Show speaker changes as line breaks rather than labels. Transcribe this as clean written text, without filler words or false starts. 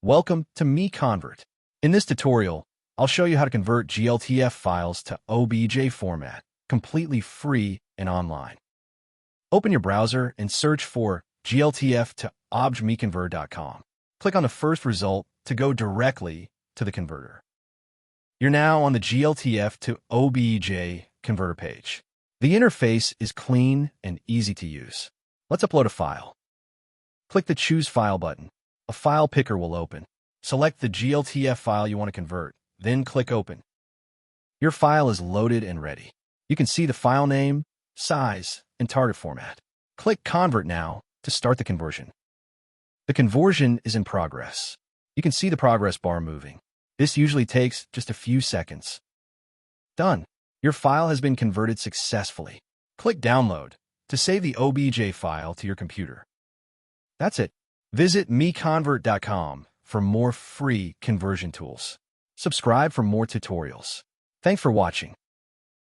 Welcome to MiConvert. In this tutorial, I'll show you how to convert GLTF files to OBJ format, completely free and online. Open your browser and search for GLTF to OBJ.MiConvert.com. Click on the first result to go directly to the converter. You're now on the GLTF to OBJ converter page. The interface is clean and easy to use. Let's upload a file. Click the Choose File button. A file picker will open. Select the GLTF file you want to convert, then click Open. Your file is loaded and ready. You can see the file name, size, and target format. Click Convert now to start the conversion. The conversion is in progress. You can see the progress bar moving. This usually takes just a few seconds. Done. Your file has been converted successfully. Click Download to save the OBJ file to your computer. That's it. Visit MiConvert.com for more free conversion tools. Subscribe for more tutorials. Thanks for watching.